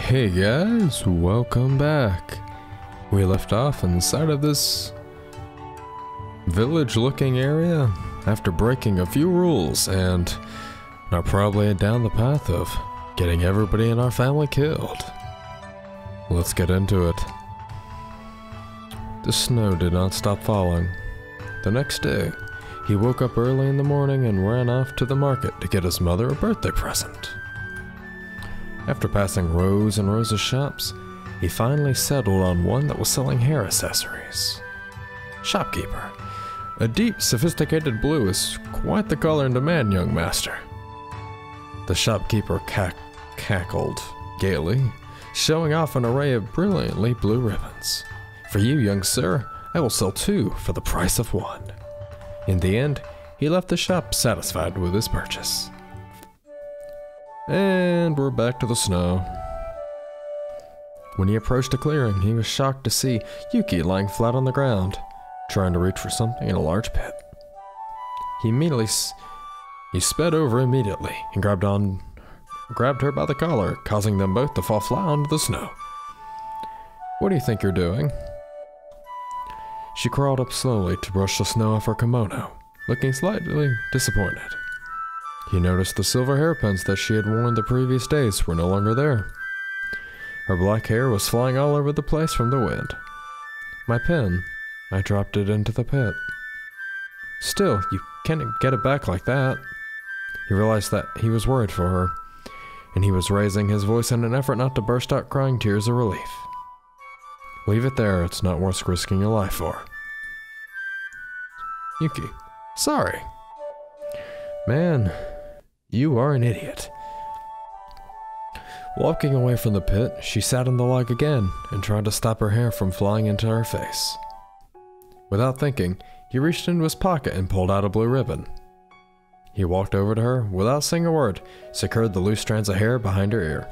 Hey guys, welcome back. We left off inside of this village looking area after breaking a few rules and are probably down the path of getting everybody in our family killed. Let's get into it. The snow did not stop falling. The next day, he woke up early in the morning and ran off to the market to get his mother a birthday present. After passing rows and rows of shops, he finally settled on one that was selling hair accessories. Shopkeeper. A deep, sophisticated blue is quite the color in demand, young master. The shopkeeper cackled gaily, showing off an array of brilliantly blue ribbons. For you, young sir, I will sell 2 for the price of 1. In the end, he left the shop satisfied with his purchase. And we're back to the snow. When he approached a clearing, he was shocked to see Yuki lying flat on the ground, trying to reach for something in a large pit. He sped over immediately and grabbed her by the collar, causing them both to fall flat onto the snow. What do you think you're doing? She crawled up slowly to brush the snow off her kimono, looking slightly disappointed. He noticed the silver hairpins that she had worn the previous days were no longer there. Her black hair was flying all over the place from the wind. My pin. I dropped it into the pit. Still, you can't get it back like that. He realized that he was worried for her, and he was raising his voice in an effort not to burst out crying tears of relief. Leave it there, it's not worth risking your life for. Yuki. Sorry. Man, you are an idiot. Walking away from the pit, she sat on the log again and tried to stop her hair from flying into her face. Without thinking, he reached into his pocket and pulled out a blue ribbon. He walked over to her, without saying a word, secured the loose strands of hair behind her ear.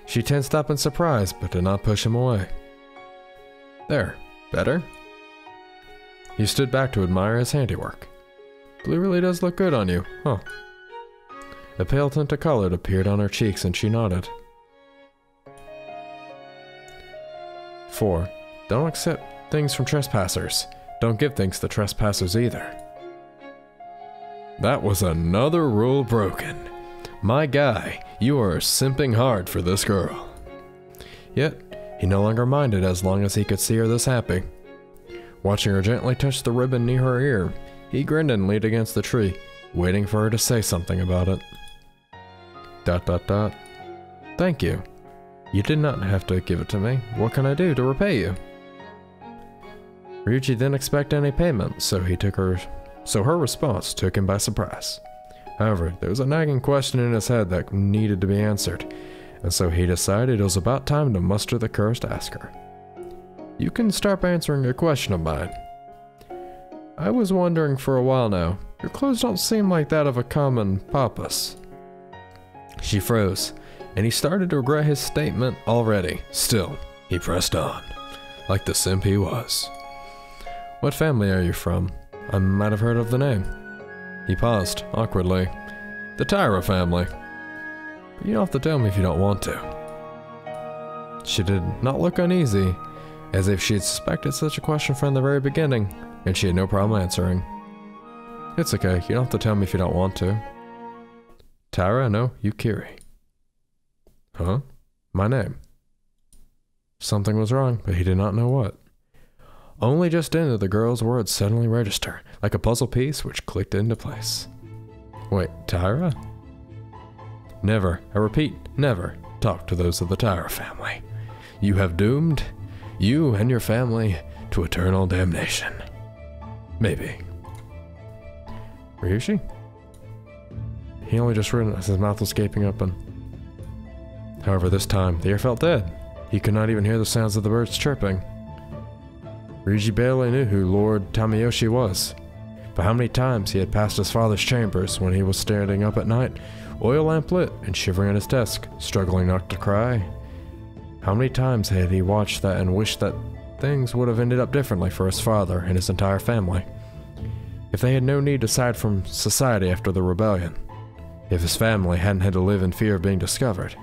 She tensed up in surprise, but did not push him away. There, better? He stood back to admire his handiwork. Blue really does look good on you, huh? A pale tint of color appeared on her cheeks and she nodded. 4. Don't accept things from trespassers. Don't give things to trespassers either. That was another rule broken. My guy, you are simping hard for this girl. Yet, he no longer minded as long as he could see her this happy. Watching her gently touch the ribbon near her ear, he grinned and leaned against the tree, waiting for her to say something about it. ... Thank you. You did not have to give it to me. What can I do to repay you? Ryuji didn't expect any payment, so her response took him by surprise. However, there was a nagging question in his head that needed to be answered, and so he decided it was about time to muster the courage to ask her. You can start by answering a question of mine. I was wondering for a while now, your clothes don't seem like that of a common pappas. She froze, and he started to regret his statement already. Still, he pressed on, like the simp he was. What family are you from? I might have heard of the name. He paused, awkwardly. The Taira family. But you don't have to tell me if you don't want to. She did not look uneasy, as if she had suspected such a question from the very beginning, and she had no problem answering. It's okay, you don't have to tell me if you don't want to. Taira, no, Yukiri. Huh? My name. Something was wrong, but he did not know what. Only just then did the girl's words suddenly register, like a puzzle piece which clicked into place. Wait, Taira? Never, I repeat, never talk to those of the Taira family. You have doomed you and your family to eternal damnation. Maybe. Ryushi? He only just realized his mouth was gaping open. However, this time, the air felt dead. He could not even hear the sounds of the birds chirping. Ryuji barely knew who Lord Tamayoshi was, but how many times he had passed his father's chambers when he was standing up at night, oil lamp lit and shivering at his desk, struggling not to cry. How many times had he watched that and wished that things would have ended up differently for his father and his entire family, if they had no need to side from society after the rebellion. If his family hadn't had to live in fear of being discovered,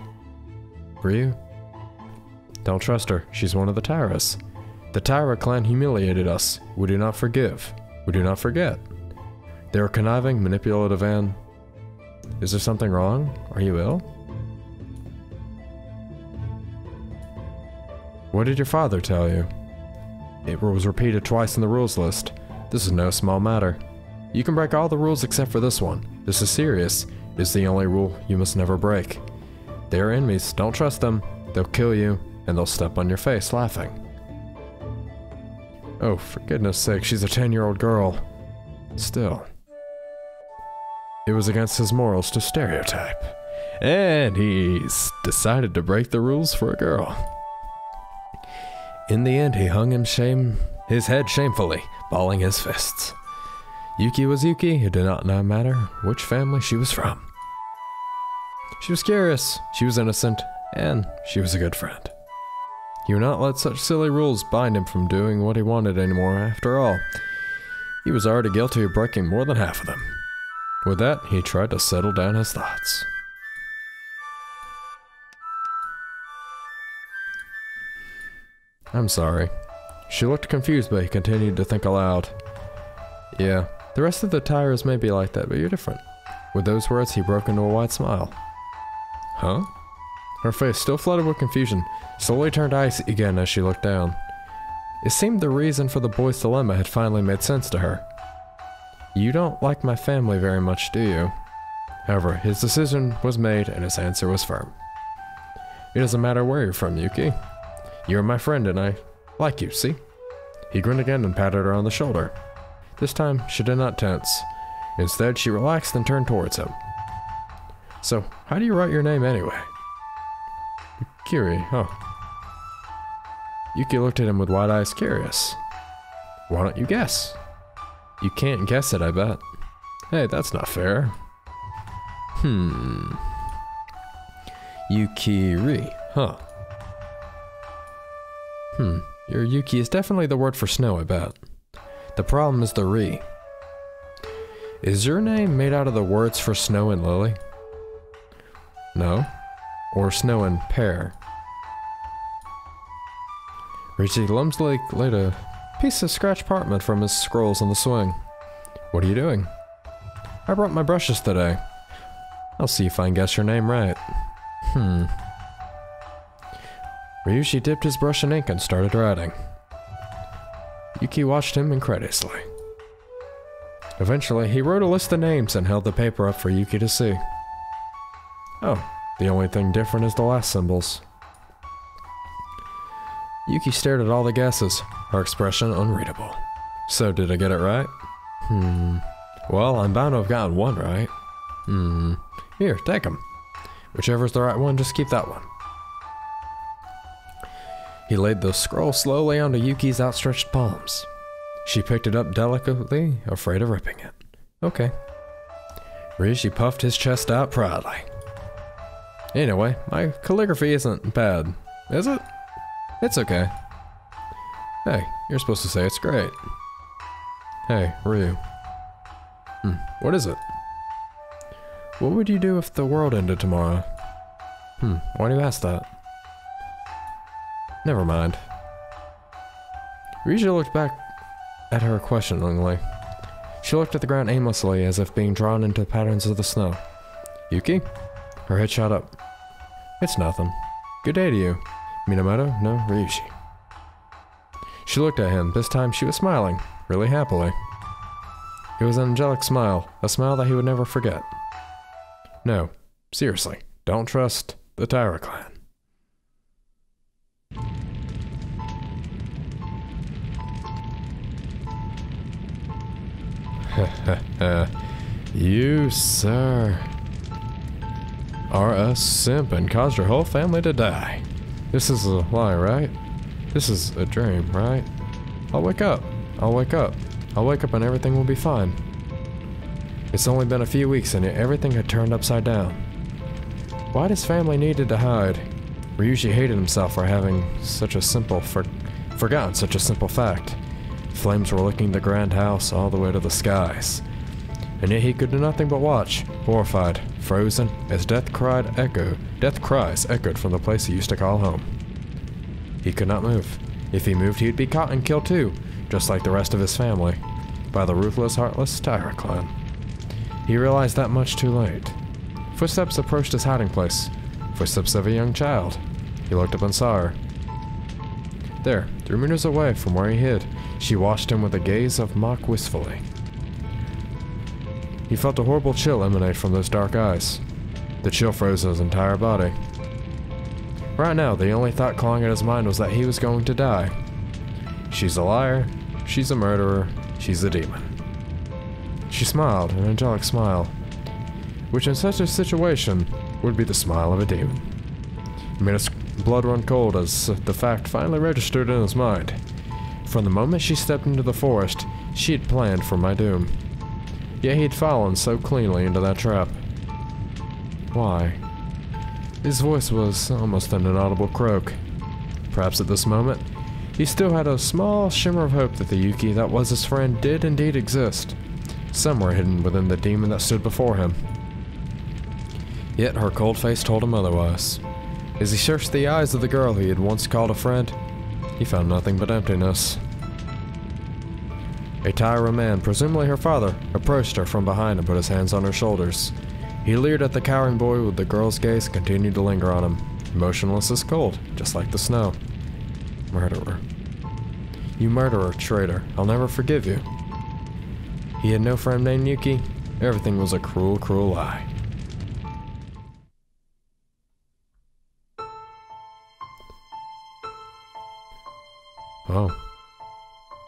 Ryu? Don't trust her. She's one of the Tairas. The Taira clan humiliated us. We do not forgive. We do not forget. They are conniving, manipulative, and... Is there something wrong? Are you ill? What did your father tell you? It was repeated twice in the rules list. This is no small matter. You can break all the rules except for this one. This is serious. It is the only rule you must never break. They are enemies. Don't trust them. They'll kill you, and they'll step on your face laughing. Oh, for goodness sake, she's a 10-year-old girl. Still. It was against his morals to stereotype. And he's decided to break the rules for a girl. In the end, he hung his head shamefully, balling his fists. Yuki was Yuki. It did not matter which family she was from. She was curious, she was innocent, and she was a good friend. He would not let such silly rules bind him from doing what he wanted anymore. After all, he was already guilty of breaking more than half of them. With that, he tried to settle down his thoughts. I'm sorry. She looked confused, but he continued to think aloud. Yeah, the rest of the Tairas may be like that, but you're different. With those words, he broke into a wide smile. Huh? Her face, still flooded with confusion, slowly turned icy again as she looked down. It seemed the reason for the boy's dilemma had finally made sense to her. You don't like my family very much, do you? However, his decision was made and his answer was firm. It doesn't matter where you're from, Yuki. You're my friend and I like you, see? He grinned again and patted her on the shoulder. This time, she did not tense. Instead, she relaxed and turned towards him. So, how do you write your name anyway? Kiri, huh? Yuki looked at him with wide eyes, curious. Why don't you guess? You can't guess it, I bet. Hey, that's not fair. Yukiri, huh? Your Yuki is definitely the word for snow, I bet. The problem is the Ri. Is your name made out of the words for snow and lily? No? Or snow and pear? Richie clumsily laid a piece of scratch parchment from his scrolls on the swing. What are you doing? I brought my brushes today. I'll see if I can guess your name right. Ryushi dipped his brush in ink and started writing. Yuki watched him incredulously. Eventually, he wrote a list of names and held the paper up for Yuki to see. Oh, the only thing different is the last symbols. Yuki stared at all the guesses, her expression unreadable. So, did I get it right? Well, I'm bound to have gotten one right. Here, take them. Whichever's the right one, just keep that one. He laid the scroll slowly onto Yuki's outstretched palms. She picked it up delicately, afraid of ripping it. Okay. Ryushi puffed his chest out proudly. Anyway, my calligraphy isn't bad, is it? It's okay. Hey, you're supposed to say it's great. Hey, Ryu. What is it? What would you do if the world ended tomorrow? Why do you ask that? Never mind. Ryuji looked back at her questioningly. She looked at the ground aimlessly, as if being drawn into patterns of the snow. Yuki? Her head shot up. It's nothing. Good day to you. Minamoto? No, Ryuji. She looked at him. This time she was smiling, really happily. It was an angelic smile, a smile that he would never forget. No, seriously, don't trust the Taira clan. You, sir, are a simp and caused your whole family to die. This is a lie, right? This is a dream, right? I'll wake up. I'll wake up. I'll wake up and everything will be fine. It's only been a few weeks and yet everything had turned upside down. Why'd his family needed to hide? Ryuji hated himself for having such a simple, forgotten such a simple fact. Flames were licking the grand house all the way to the skies. And yet he could do nothing but watch, horrified, frozen as death cries echoed from the place he used to call home. He could not move. If he moved, he'd be caught and killed too, just like the rest of his family, by the ruthless, heartless Tyra clan. He realized that much too late. Footsteps approached his hiding place. Footsteps of a young child. He looked up and saw her. There, 3 meters away from where he hid, she watched him with a gaze of mock wistfully. He felt a horrible chill emanate from those dark eyes. The chill froze his entire body. Right now, the only thought clawing at his mind was that he was going to die. She's a liar, she's a murderer, she's a demon. She smiled, an angelic smile, which in such a situation would be the smile of a demon. It made his blood run cold as the fact finally registered in his mind. From the moment she stepped into the forest, she had planned for my doom. Yet he'd fallen so cleanly into that trap. Why? His voice was almost an inaudible croak. Perhaps at this moment, he still had a small shimmer of hope that the Yuki that was his friend did indeed exist, somewhere hidden within the demon that stood before him. Yet her cold face told him otherwise. As he searched the eyes of the girl he had once called a friend, he found nothing but emptiness. A Tyra man, presumably her father, approached her from behind and put his hands on her shoulders. He leered at the cowering boy with the girl's gaze continued to linger on him, motionless as cold, just like the snow. Murderer. You murderer, traitor, I'll never forgive you. He had no friend named Yuki. Everything was a cruel, cruel lie. Oh.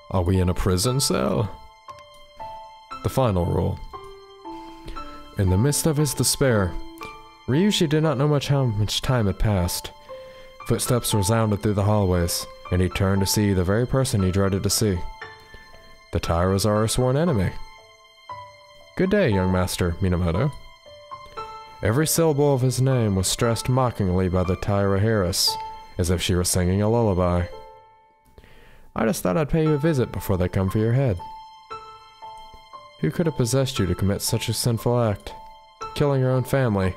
Are we in a prison cell? The final rule. In the midst of his despair, Ryuji did not know how much time had passed. Footsteps resounded through the hallways, and he turned to see the very person he dreaded to see. The Tyras are her sworn enemy. Good day, young master, Minamoto. Every syllable of his name was stressed mockingly by the Tyra Harris, as if she were singing a lullaby. I just thought I'd pay you a visit before they come for your head. Who could have possessed you to commit such a sinful act? Killing your own family.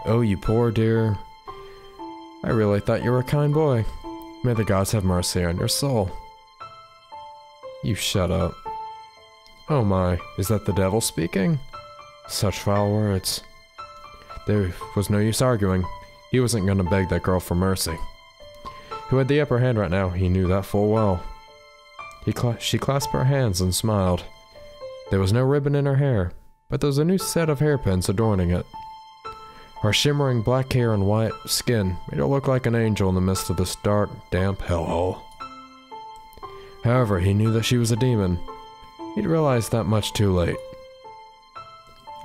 Oh, you poor dear. I really thought you were a kind boy. May the gods have mercy on your soul. You shut up. Oh my, is that the devil speaking? Such foul words. There was no use arguing. He wasn't going to beg that girl for mercy. Who had the upper hand right now, he knew that full well. She clasped her hands and smiled. There was no ribbon in her hair, but there was a new set of hairpins adorning it. Her shimmering black hair and white skin made her look like an angel in the midst of this dark, damp hellhole. However, he knew that she was a demon. He'd realized that much too late.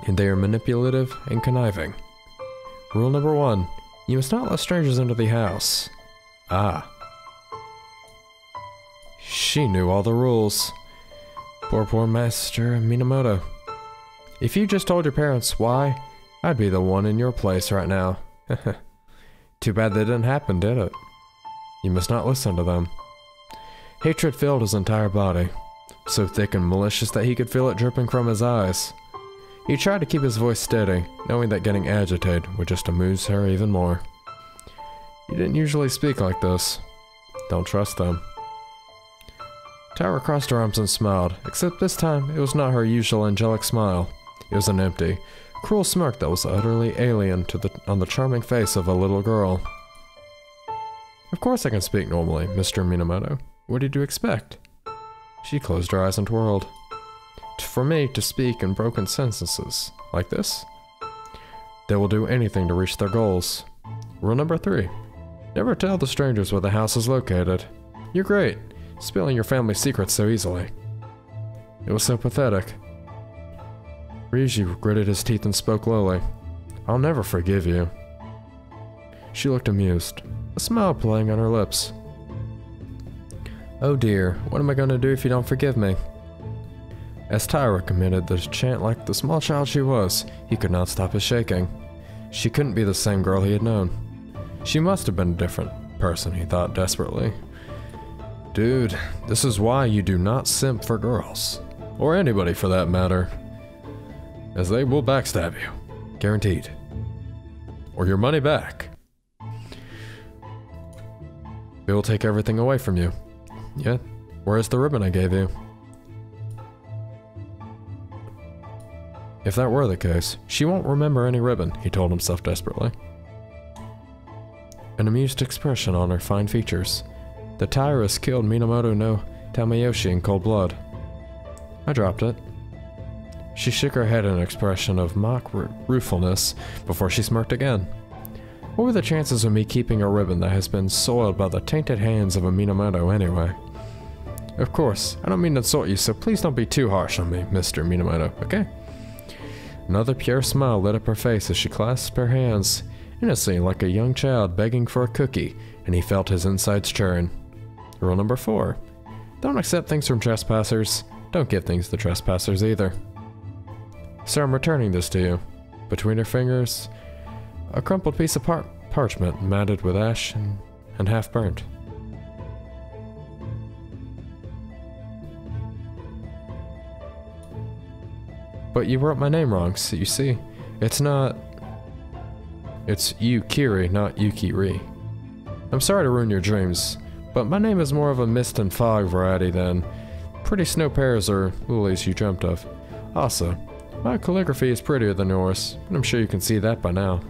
And they are manipulative and conniving. Rule number 1, you must not let strangers into the house. Ah. She knew all the rules. Poor Master Minamoto. If you just told your parents why, I'd be the one in your place right now. Too bad that didn't happen, did it? You must not listen to them. Hatred filled his entire body, so thick and malicious that he could feel it dripping from his eyes. He tried to keep his voice steady, knowing that getting agitated would just amuse her even more. He didn't usually speak like this. Don't trust them. Tyra crossed her arms and smiled, except this time it was not her usual angelic smile. It was an empty, cruel smirk that was utterly alien on the charming face of a little girl. Of course I can speak normally, Mr. Minamoto. What did you expect? She closed her eyes and twirled. For me to speak in broken sentences, like this? They will do anything to reach their goals. Rule number 3. Never tell the strangers where the house is located. You're great, spilling your family secrets so easily. It was so pathetic. Ryuji gritted his teeth and spoke lowly. I'll never forgive you. She looked amused, a smile playing on her lips. Oh dear, what am I going to do if you don't forgive me? As Tyra committed the chant like the small child she was, he could not stop his shaking. She couldn't be the same girl he had known. She must have been a different person, he thought desperately. Dude, this is why you do not simp for girls. Or anybody for that matter. As they will backstab you. Guaranteed. or your money back. It will take everything away from you. Yeah, where's the ribbon I gave you? If that were the case, she won't remember any ribbon, he told himself desperately. An amused expression on her fine features. The Tairus killed Minamoto no Tamayoshi in cold blood. I dropped it. She shook her head in an expression of mock ruefulness before she smirked again. What were the chances of me keeping a ribbon that has been soiled by the tainted hands of a Minamoto anyway? Of course, I don't mean to insult you, so please don't be too harsh on me, Mr. Minamoto, okay? Another pure smile lit up her face as she clasped her hands, innocently like a young child begging for a cookie, and he felt his insides churn. Rule number 4. Don't accept things from trespassers. Don't give things to trespassers either. Sir, I'm returning this to you. Between her fingers, a crumpled piece of parchment matted with ash and half burnt. But you wrote my name wrong, so you see. It's Yukiri, not Yukiri. I'm sorry to ruin your dreams, but my name is more of a mist and fog variety than pretty snow pears or lilies you dreamt of. Also, my calligraphy is prettier than yours, and I'm sure you can see that by now.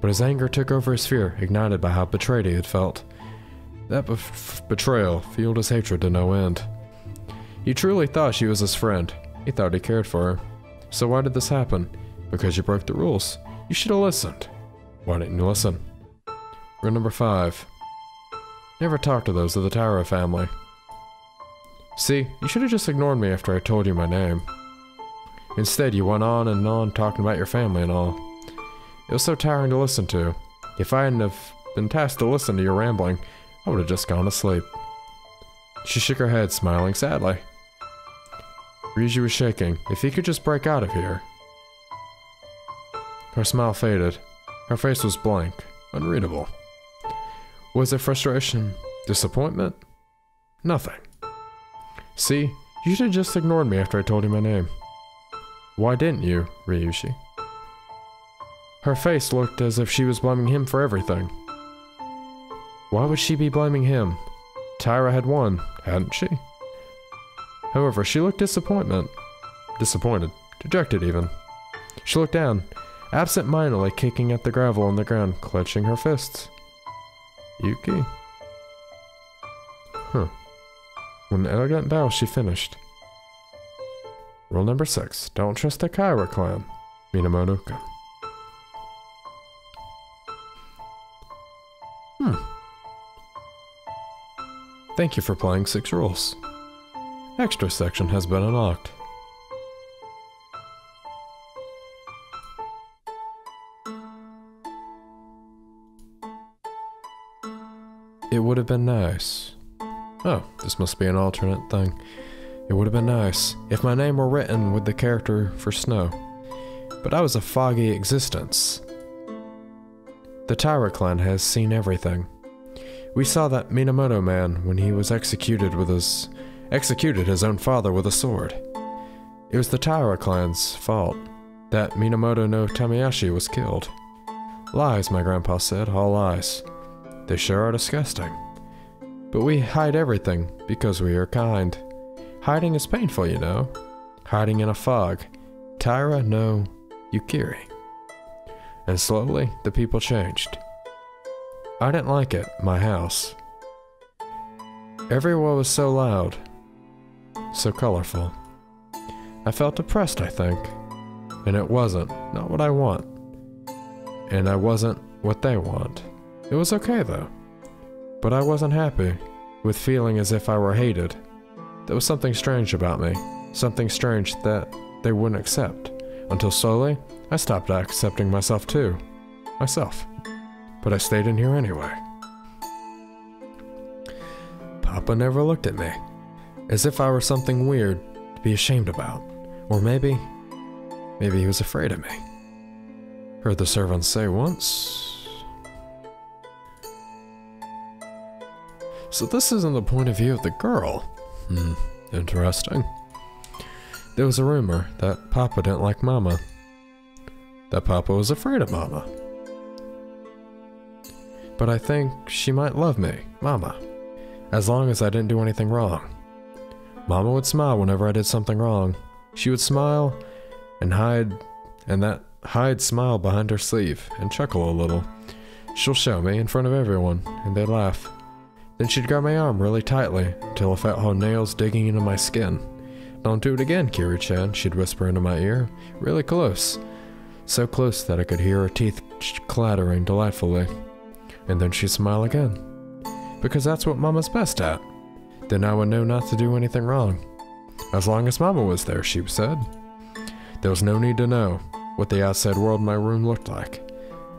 But his anger took over his fear, ignited by how betrayed he had felt. That betrayal fueled his hatred to no end. He truly thought she was his friend. He thought he cared for her. So why did this happen? Because you broke the rules. You should have listened. Why didn't you listen? Rule number 5. Never talk to those of the Taira family. See, you should have just ignored me after I told you my name. Instead, you went on and on talking about your family and all. It was so tiring to listen to. If I hadn't have been tasked to listen to your rambling, I would have just gone to sleep. She shook her head, smiling sadly. Ryuji was shaking. If he could just break out of here. Her smile faded. Her face was blank, unreadable. Was it frustration? Disappointment? Nothing. See, you should have just ignored me after I told you my name. Why didn't you, Ryuji? Her face looked as if she was blaming him for everything. Why would she be blaming him? Taira had won, hadn't she? However, she looked disappointed, dejected even. She looked down, absent-mindedly kicking at the gravel on the ground, clenching her fists. Yuki? Huh. With an elegant bow, she finished. Rule number 6. Don't trust the Kaira clan. Minamoto-kun. Thank you for playing 6 rules. Extra section has been unlocked. It would have been nice. Oh, this must be an alternate thing. It would have been nice if my name were written with the character for snow. But I was a foggy existence. The Taira clan has seen everything. We saw that Minamoto man when he was executed his own father with a sword. It was the Taira clan's fault that Minamoto no Tamayashi was killed. Lies, my grandpa said, all lies. They sure are disgusting. But we hide everything because we are kind. Hiding is painful, you know. Hiding in a fog. Taira no Yukiri. And slowly, the people changed. I didn't like it, my house. Everyone was so loud, so colorful. I felt depressed, I think. And it wasn't, not what I want. And I wasn't what they want. It was okay though. But I wasn't happy, with feeling as if I were hated. There was something strange about me. Something strange that they wouldn't accept. Until slowly, I stopped accepting myself too. Myself. But I stayed in here anyway. Papa never looked at me. As if I were something weird to be ashamed about. Or maybe he was afraid of me. Heard the servants say once. So this isn't the point of view of the girl. Interesting. There was a rumor that Papa didn't like Mama. That Papa was afraid of Mama. But I think she might love me, Mama, as long as I didn't do anything wrong. Mama would smile whenever I did something wrong. She would smile and hide smile behind her sleeve and chuckle a little. She'll show me in front of everyone, and they'd laugh. Then she'd grab my arm really tightly until I felt her nails digging into my skin. "Don't do it again, Kiri-chan," she'd whisper into my ear, really close. So close that I could hear her teeth clattering delightfully. And then she'd smile again. Because that's what Mama's best at. Then I would know not to do anything wrong. As long as Mama was there, she said. There was no need to know what the outside world in my room looked like,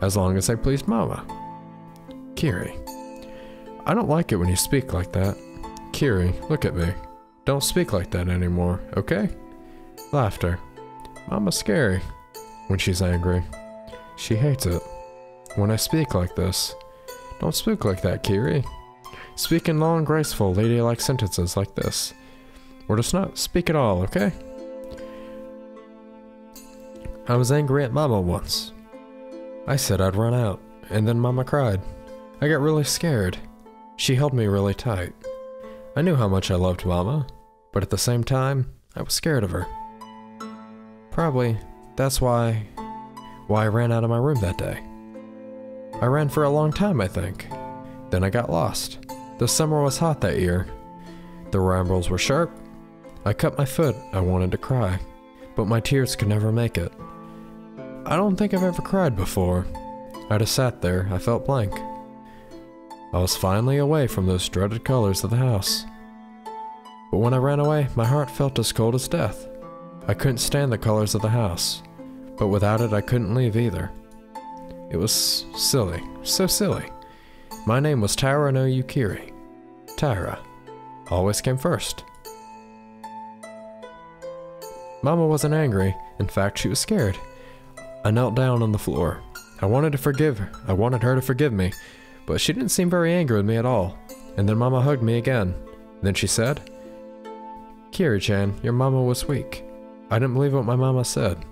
as long as I pleased Mama. Kiri. I don't like it when you speak like that. Kiri, look at me. Don't speak like that anymore, okay? Laughter. Mama's scary when she's angry. She hates it. When I speak like this, don't speak like that, Kiri. Speak in long, graceful, ladylike sentences like this. Or just not speak at all, okay? I was angry at Mama once. I said I'd run out, and then Mama cried. I got really scared. She held me really tight. I knew how much I loved Mama, but at the same time, I was scared of her. Probably that's why I ran out of my room that day. I ran for a long time, I think. Then I got lost. The summer was hot that year. The rambles were sharp. I cut my foot. I wanted to cry, but my tears could never make it. I don't think I've ever cried before. I just sat there. I felt blank. I was finally away from those dreaded colors of the house. But when I ran away, my heart felt as cold as death. I couldn't stand the colors of the house, but without it I couldn't leave either. It was silly, so silly. My name was Taira no Yukiri. Taira always came first. Mama wasn't angry. In fact, she was scared. I knelt down on the floor. I wanted her to forgive me, but she didn't seem very angry with me at all. And then Mama hugged me again. Then she said, "Kiri-chan, your Mama was weak." I didn't believe what my Mama said.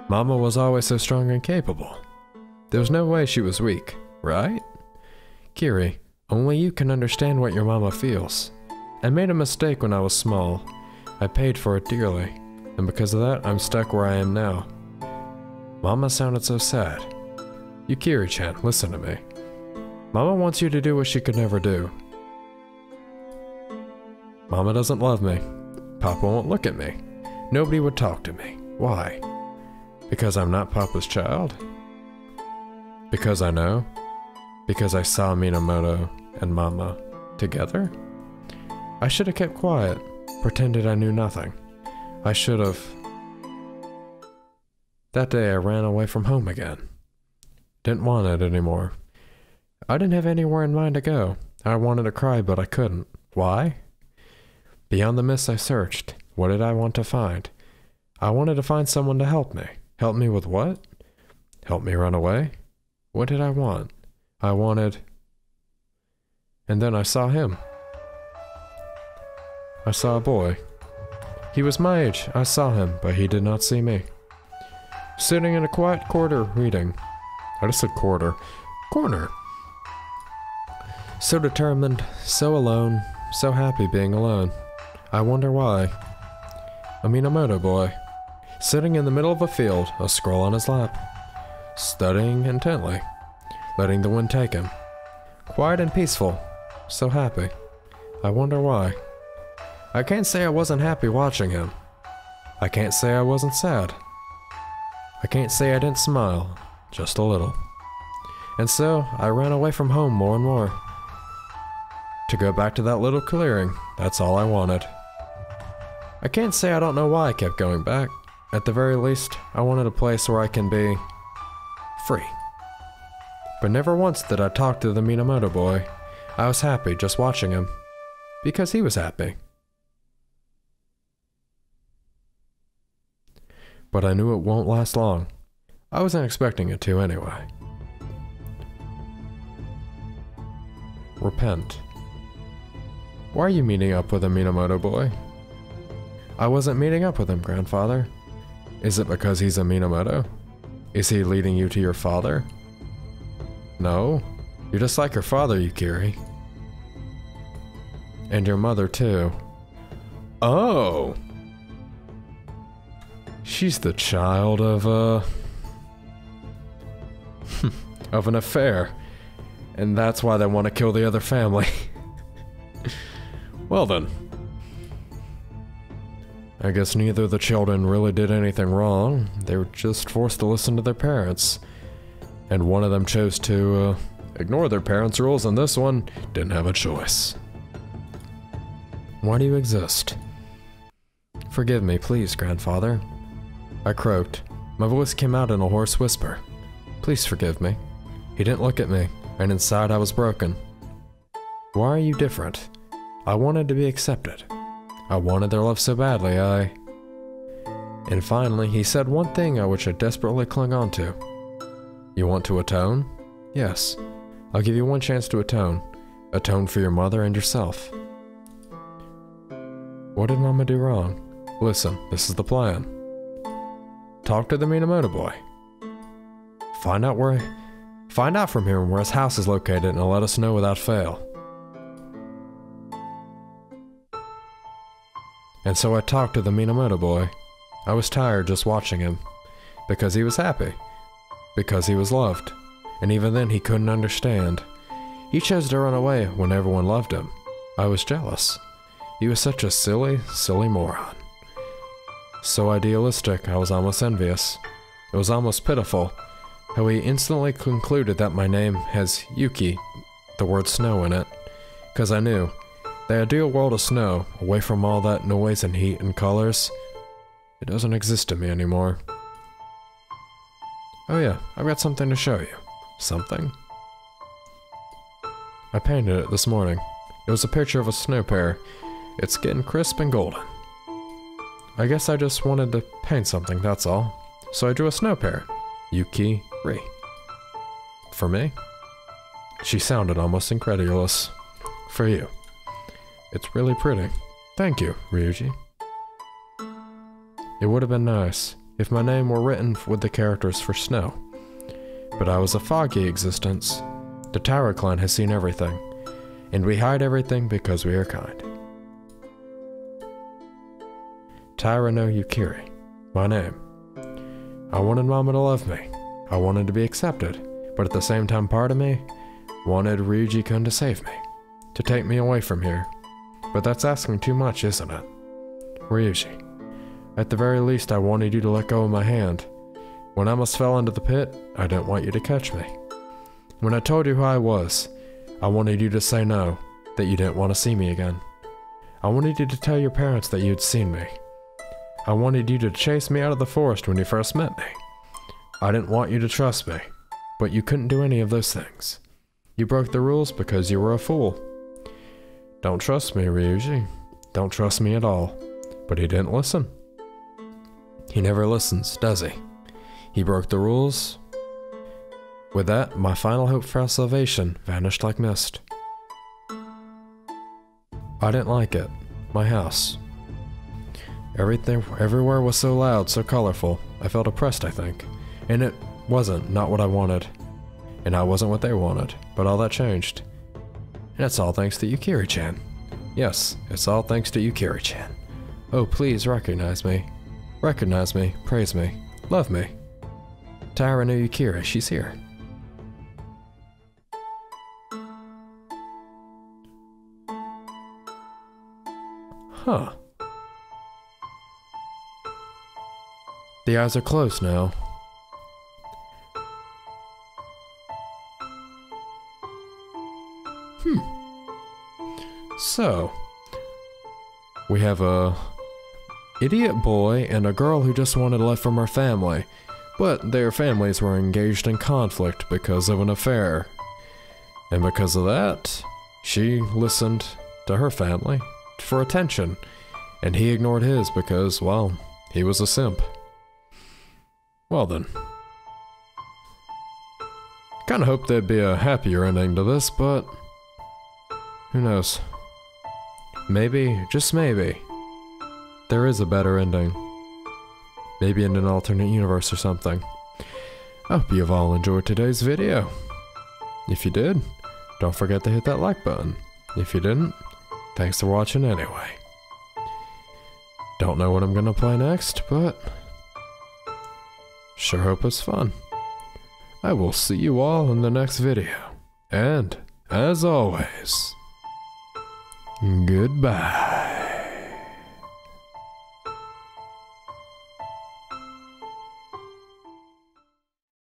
Mama was always so strong and capable. There was no way she was weak, right? Kiri, only you can understand what your Mama feels. I made a mistake when I was small. I paid for it dearly, and because of that, I'm stuck where I am now. Mama sounded so sad. Yukiri-chan, listen to me. Mama wants you to do what she could never do. Mama doesn't love me. Papa won't look at me. Nobody would talk to me. Why? Because I'm not Papa's child? Because I know? Because I saw Minamoto and Mama together? I should have kept quiet, pretended I knew nothing. I should have. That day I ran away from home again. Didn't want it anymore. I didn't have anywhere in mind to go. I wanted to cry, but I couldn't. Why? Beyond the mist I searched. What did I want to find? I wanted to find someone to help me. Help me with what? Help me run away? What did I want? I wanted... And then I saw him. I saw a boy. He was my age. I saw him, but he did not see me. Sitting in a quiet corner reading. I just said quarter. Corner. So determined, so alone, so happy being alone. I wonder why. A Minamoto boy. Sitting in the middle of a field, a scroll on his lap. Studying intently. Letting the wind take him. Quiet and peaceful. So happy. I wonder why. I can't say I wasn't happy watching him. I can't say I wasn't sad. I can't say I didn't smile. Just a little. And so, I ran away from home more and more. To go back to that little clearing, that's all I wanted. I can't say I don't know why I kept going back. At the very least, I wanted a place where I can be... free. But never once did I talk to the Minamoto boy. I was happy just watching him. Because he was happy. But I knew it won't last long. I wasn't expecting it to anyway. Repent. Why are you meeting up with a Minamoto boy? I wasn't meeting up with him, grandfather. Is it because he's a Minamoto? Is he leading you to your father? No. You're just like your father, Yukiri. And your mother, too. Oh! She's the child of, of an affair. And that's why they want to kill the other family. Well then. I guess neither of the children really did anything wrong. They were just forced to listen to their parents. And one of them chose to, ignore their parents' rules, and this one didn't have a choice. Why do you exist? Forgive me, please, grandfather. I croaked. My voice came out in a hoarse whisper. Please forgive me. He didn't look at me, and inside I was broken. Why are you different? I wanted to be accepted. I wanted their love so badly, And finally, he said one thing I which I desperately clung on to. You want to atone? Yes. I'll give you one chance to atone. Atone for your mother and yourself. What did Mama do wrong? Listen, this is the plan. Talk to the Minamoto boy. Find out from him where his house is located and let us know without fail. And so I talked to the Minamoto boy. I was tired just watching him. Because he was happy. Because he was loved. And even then he couldn't understand. He chose to run away when everyone loved him. I was jealous. He was such a silly, silly moron. So idealistic, I was almost envious. It was almost pitiful how he instantly concluded that my name has Yuki, the word snow in it. Because I knew, the ideal world of snow, away from all that noise and heat and colors, it doesn't exist to me anymore. Oh yeah, I've got something to show you. Something? I painted it this morning. It was a picture of a snow pear. It's getting crisp and golden. I guess I just wanted to paint something, that's all. So I drew a snow pear. Yukiri. For me? She sounded almost incredulous. For you. It's really pretty. Thank you, Ryuji. It would have been nice if my name were written with the characters for snow. But I was a foggy existence. The Taira clan has seen everything. And we hide everything because we are kind. Taira no Yukiri. My name. I wanted Mama to love me. I wanted to be accepted. But at the same time, part of me wanted Ryuji-kun to save me. To take me away from here. But that's asking too much, isn't it? Ryuji. At the very least, I wanted you to let go of my hand. When I almost fell into the pit, I didn't want you to catch me. When I told you who I was, I wanted you to say no, that you didn't want to see me again. I wanted you to tell your parents that you had seen me. I wanted you to chase me out of the forest when you first met me. I didn't want you to trust me, but you couldn't do any of those things. You broke the rules because you were a fool. Don't trust me, Ryuji. Don't trust me at all. But he didn't listen. He never listens, does he? He broke the rules. With that, my final hope for salvation vanished like mist. I didn't like it. My house. Everywhere was so loud, so colorful. I felt oppressed, I think. And it wasn't not what I wanted. And I wasn't what they wanted. But all that changed. And it's all thanks to Yukiri-chan. Yes, it's all thanks to Yukiri-chan. Oh, please recognize me. Recognize me, praise me, love me. Taira no Yukiri, she's here. Huh. The eyes are closed now. So, we have a idiot boy and a girl who just wanted love from her family, but their families were engaged in conflict because of an affair. And because of that, she listened to her family for attention, and he ignored his because, well, he was a simp. Well then. Kinda hoped there'd be a happier ending to this, but who knows? Maybe, just maybe, there is a better ending. Maybe in an alternate universe or something. I hope you've all enjoyed today's video. If you did, don't forget to hit that like button. If you didn't, thanks for watching anyway. Don't know what I'm gonna play next, but sure hope it's fun. I will see you all in the next video. And, as always, goodbye.